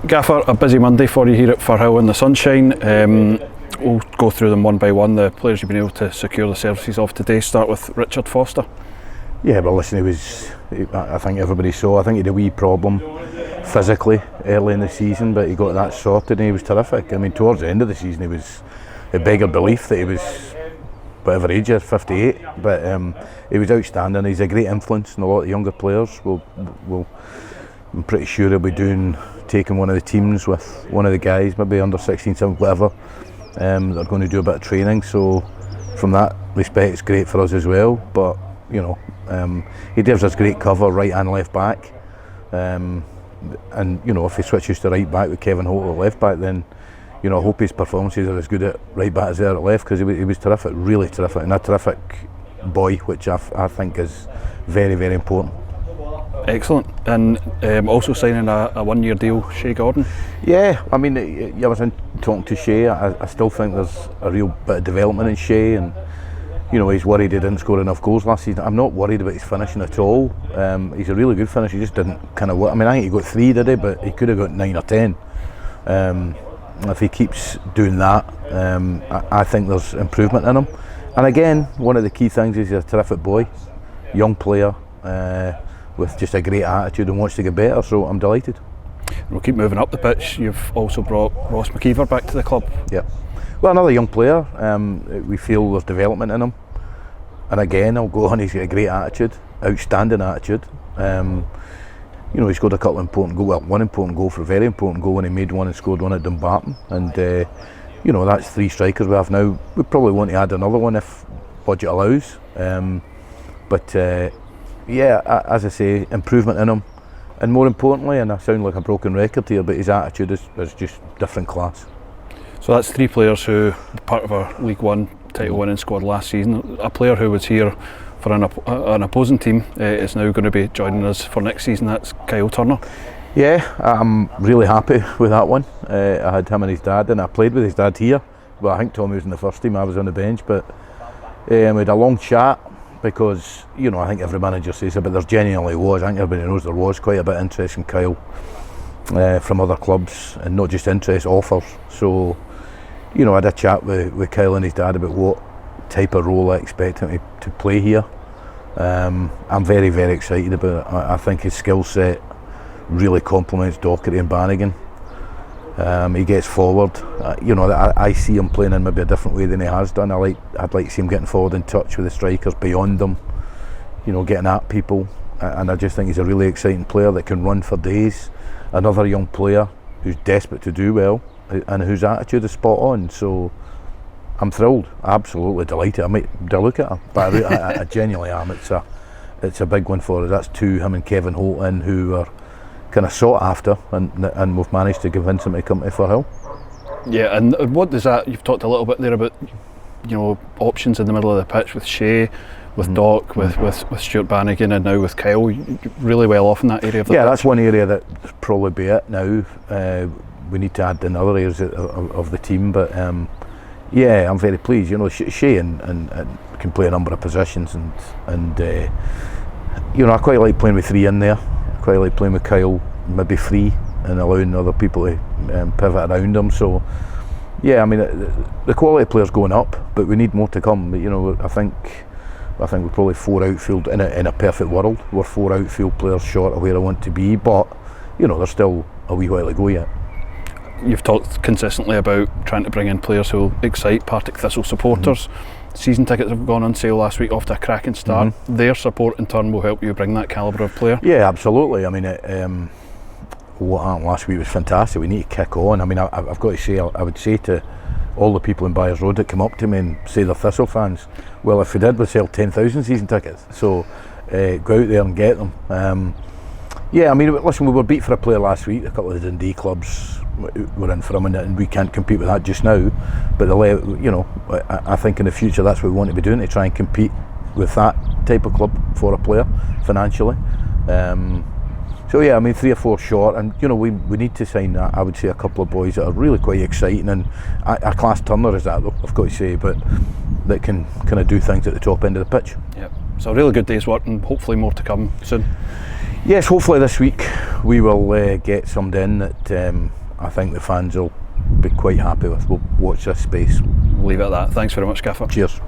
Gaffer, a busy Monday for you here at Firhill in the sunshine. We'll go through them one by one, the players you've been able to secure the services of today. Start with Richard Foster. Yeah, well listen, I think everybody saw, I think he had a wee problem physically early in the season, but he got that sorted and he was terrific. I mean, towards the end of the season, it beggared belief that he was, whatever age he is, 58, but he was outstanding. He's a great influence on a lot of younger players. I'm pretty sure he'll be taking one of the teams with one of the guys, maybe under 16, 17, whatever. They're going to do a bit of training, so from that respect it's great for us as well. But you know, he gives us great cover right and left back, and you know, if he switches to right back with Kevin Holt at left back, then you know, I hope his performances are as good at right back as they are at left, because he was terrific, really terrific, and a terrific boy, which I think is very, very important. Excellent. And also signing a one-year deal, Shea Gordon. Yeah, I mean, I was talking to Shea. I still think there's a real bit of development in Shea, and you know, he's worried he didn't score enough goals last season. I'm not worried about his finishing at all. He's a really good finisher. He just didn't kind of work. I mean, I think he got 3, did he? But he could have got 9 or 10. If he keeps doing that, I think there's improvement in him. And again, one of the key things is he's a terrific boy, young player, with just a great attitude and wants to get better, so I'm delighted. We'll keep moving up the pitch. You've also brought Ross McKeever back to the club. Yeah, well, another young player. We feel there's development in him, and again, I'll go on, he's got a great attitude, outstanding attitude. You know, he scored a couple of important goals, well, one important goal for a very important goal, when he made one and scored one at Dumbarton, and you know, that's 3 strikers we have now. We probably want to add another one if budget allows, but yeah, as I say, improvement in him, and more importantly, and I sound like a broken record here, but his attitude is just different class. So that's 3 players who were part of our League One title winning squad last season. A player who was here for an opposing team is now going to be joining us for next season. That's Kyle Turner. Yeah, I'm really happy with that one. I had him and his dad, and I played with his dad here. Well, I think Tommy was in the first team, I was on the bench, but we had a long chat, because you know, I think every manager says it, but there genuinely was, I think everybody knows there was quite a bit of interest in Kyle from other clubs, and not just interest, offers. So you know, I had a chat with Kyle and his dad about what type of role I expect him to play here. I'm very, very excited about it. I think his skill set really complements Docherty and Bannigan. He gets forward. You know, I see him playing in maybe a different way than he has done. I'd like to see him getting forward in touch with the strikers beyond them. You know, getting at people. And I just think he's a really exciting player that can run for days. Another young player who's desperate to do well, and whose attitude is spot on. So I'm thrilled, absolutely delighted. I might look at him, but I genuinely am. It's a big one for us. That's 2, him and Kevin Holt in, who are kind of sought after, and we've managed to convince him to come to Firhill. Yeah, and what does that, you've talked a little bit there about, you know, options in the middle of the pitch with Shea, with Doc, with Stuart Bannigan, and now with Kyle. You're really well off in that area of the pitch. That's one area that probably be it now. We need to add in other areas of the team, but yeah, I'm very pleased. You know, Shea and can play a number of positions, and you know, I quite like playing with 3 in there. I quite like playing with Kyle maybe 3 and allowing other people to pivot around him. So yeah, I mean, the quality of players going up, but we need more to come. You know, I think we're probably 4 outfield in a perfect world. We're 4 outfield players short of where I want to be, but you know, there's still a wee while to go yet. You've talked consistently about trying to bring in players who will excite Partick Thistle supporters. Season tickets have gone on sale last week, off to a cracking start. Their support in turn will help you bring that calibre of player. Yeah, absolutely. I mean, what happened last week was fantastic. We need to kick on. I mean, I've got to say, I would say to all the people in Byers Road that come up to me and say they're Thistle fans, well, if we did, we'd sell 10,000 season tickets. So go out there and get them. Yeah, I mean, listen, we were beat for a player last week. A couple of the Dundee clubs were in for him, and we can't compete with that just now. But you know, I think in the future that's what we want to be doing, to try and compete with that type of club for a player financially. So yeah, I mean, 3 or 4 short, and you know, we need to sign, I would say, a couple of boys that are really quite exciting, and a class Turner is that, though, I've got to say, but that can kind of do things at the top end of the pitch. Yep. So a really good day's work, and hopefully more to come soon. Yes, hopefully this week we will get somebody in that I think the fans will be quite happy with. We'll watch this space. Leave it at that. Thanks very much, Gaffer. Cheers.